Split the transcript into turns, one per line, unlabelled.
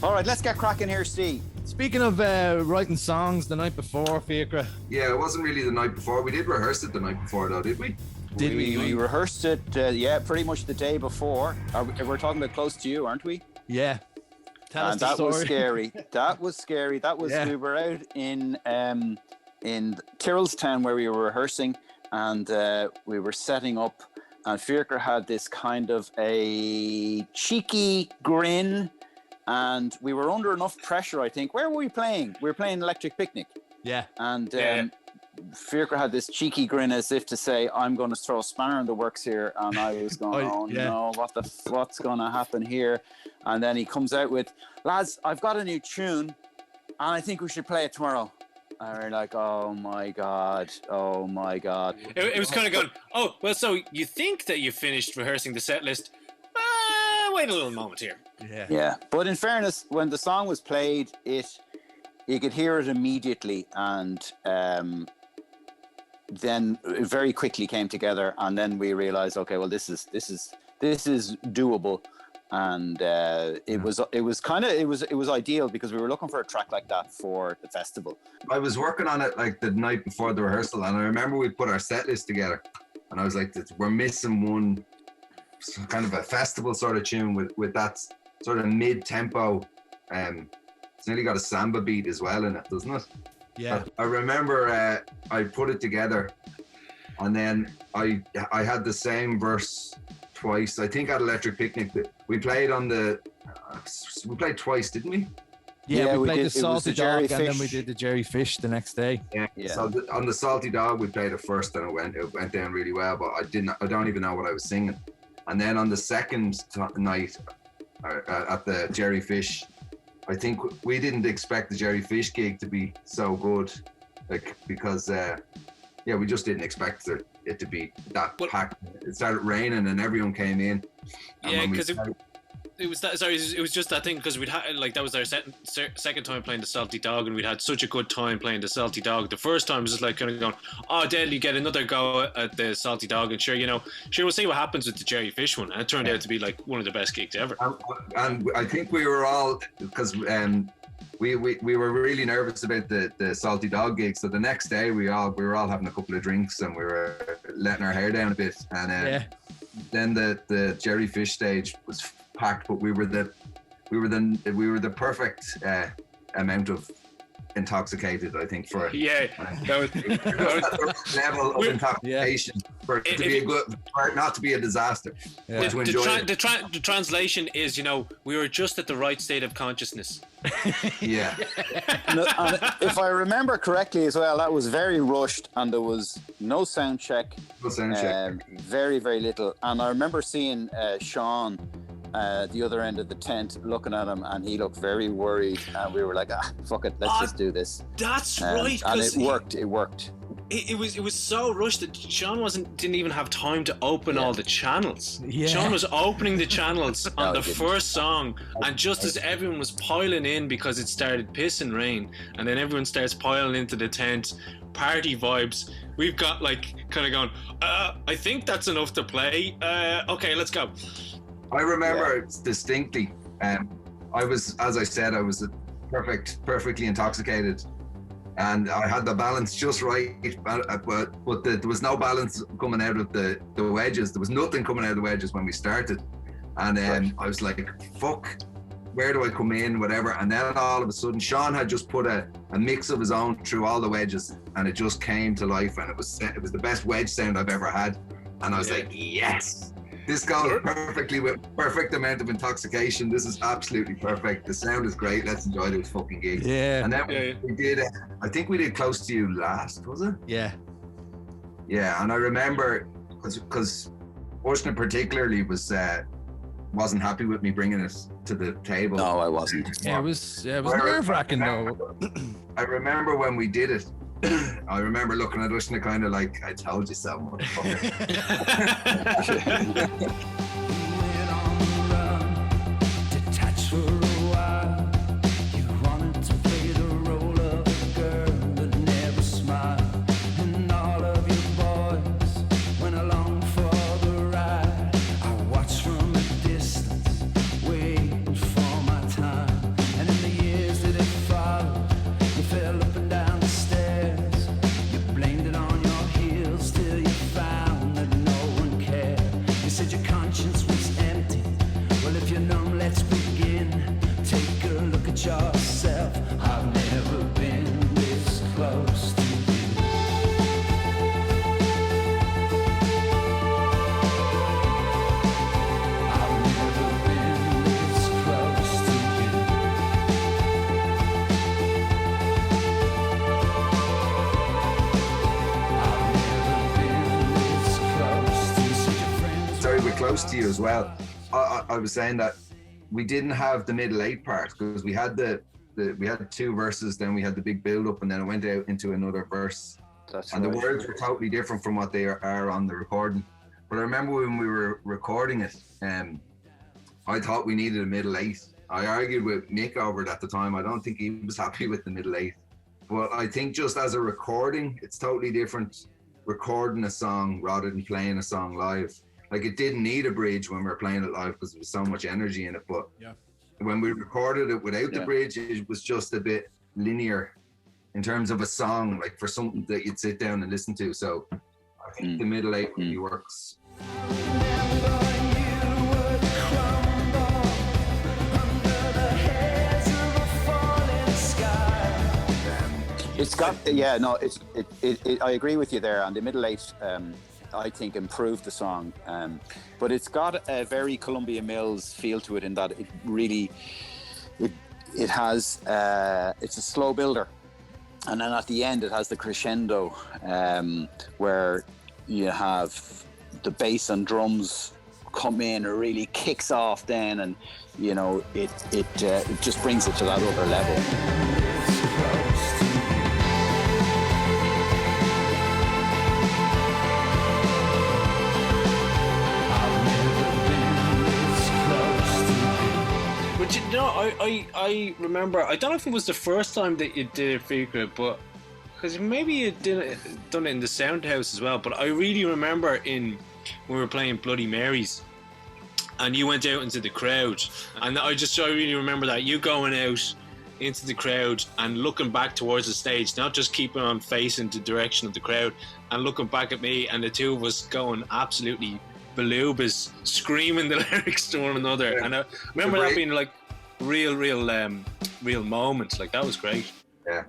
All right, let's get cracking here, Steve.
Speaking of writing songs the night before, Fiacre.
Yeah, it wasn't really the night before. We did rehearse it the night before, though, did we?
Did we?
We rehearsed it, pretty much the day before. We're talking about Close to You, aren't we?
Yeah. Tell us the
that
story.
was scary. That was scary. We were out in Tyrrellstown where we were rehearsing, and we were setting up, and Fiacre had this kind of a cheeky grin, and we were under enough pressure, I think. Where were we playing? We were playing Electric Picnic.
Yeah.
And Fiacre had this cheeky grin as if to say, I'm going to throw a spanner in the works here. And I was going, no, what's going to happen here? And then he comes out with, lads, I've got a new tune and I think we should play it tomorrow. And we're like, oh my God.
It was kind of going, oh, well, so you think that you finished rehearsing the set list? Wait a little moment here.
Yeah. But in fairness, when the song was played, you could hear it immediately, and then it very quickly came together, and then we realized, okay, well, this is doable, and it was ideal because we were looking for a track like that for the festival.
I was working on it like the night before the rehearsal, and I remember we put our set list together, and I was like, we're missing one kind of a festival sort of tune with that sort of mid-tempo. It's nearly got a samba beat as well in it, doesn't it?
Yeah.
I remember I put it together, and then I had the same verse twice. I think at Electric Picnic we played we played twice, didn't we?
Yeah, we played
did.
the Salty Dog, and then we
Fish.
did the Jerry Fish the next day.
Yeah. So on the Salty Dog we played it first, and it went down really well. But I don't even know what I was singing. And then on the second night at the Jerry Fish, I think we didn't expect the Jerry Fish gig to be so good, because we just didn't expect it to be that packed. It started raining and everyone came in.
Yeah, because it was that. Sorry, it was just that thing because we'd had that was our second time playing the Salty Dog, and we'd had such a good time playing the Salty Dog. The first time was just like kind of going, oh, Dale, you get another go at the Salty Dog, and sure, we'll see what happens with the Jerry Fish one. And it turned out to be like one of the best gigs ever.
And I think we were all, because we were really nervous about the Salty Dog gig. So the next day we were all having a couple of drinks and we were letting our hair down a bit. And then the Jerry Fish stage was packed, but we were the perfect amount of intoxicated, I think, for that was level of intoxication for it to be not to be a disaster.
Yeah. The translation is, we were just at the right state of consciousness.
Yeah.
And if I remember correctly as well, that was very rushed, and there was no sound check. Very, very little. And I remember seeing Sean the other end of the tent, looking at him, and he looked very worried, and we were like, fuck it, let's just do this.
That's right.
And it worked.
It was so rushed that Sean didn't even have time to open all the channels.
Yeah.
Sean was opening the channels on the first song, and just as everyone was piling in because it started pissing rain, and then everyone starts piling into the tent, party vibes. We've got like kind of going, I think that's enough to play. Okay, let's go.
I remember distinctly. I was, as I said, I was perfectly intoxicated, and I had the balance just right. But there was no balance coming out of the wedges. There was nothing coming out of the wedges when we started, and I was like, "Fuck, where do I come in?" Whatever. And then all of a sudden, Sean had just put a mix of his own through all the wedges, and it just came to life. And it was the best wedge sound I've ever had. And I was like, "Yes." This goes perfectly with perfect amount of intoxication. This is absolutely perfect. The sound is great. Let's enjoy this fucking gig.
Yeah.
And then we did, I think we did Close to You last, was it?
Yeah.
Yeah, and I remember, because Ushna particularly wasn't happy with me bringing it to the table.
No, I wasn't.
Yeah, it was nerve-wracking though.
I remember when we did it, I remember looking at Ushna kind of like, I told you so, motherfucker.
reach yourself. I've never been this close to you. I've never been this close to you. I've never been this close to such a friend.
Sorry, we're close to you as well. I was saying that we didn't have the middle eight part because we had we had 2 verses, then we had the big build up, and then it went out into another verse.
That's
and
right.
the words were totally different from what they are on the recording. But I remember when we were recording it, I thought we needed a middle eight. I argued with Nick over it at the time. I don't think he was happy with the middle eight. But I think just as a recording, it's totally different recording a song rather than playing a song live. Like, it didn't need a bridge when we were playing it live because there was so much energy in it. But when we recorded it without the bridge, it was just a bit linear in terms of a song, like for something that you'd sit down and listen to. So I think the middle eight really works.
It's got, yeah, no, I agree with you there. And the middle eight, I think, improved the song, but it's got a very Columbia Mills feel to it in that it really, it has, it's a slow builder, and then at the end it has the crescendo, where you have the bass and drums come in and really kicks off then, and you know it just brings it to that other level.
But you know, I remember, I don't know if it was the first time that you did Fikra, but because maybe you done it in the Sound House as well. But I really remember when we were playing Bloody Marys, and you went out into the crowd, and I really remember that you going out into the crowd and looking back towards the stage, not just keeping on facing the direction of the crowd, and looking back at me, and the two of us going absolutely Balubas, screaming the lyrics to one another. And I remember that being like real moments. Like, that was great.
Yeah.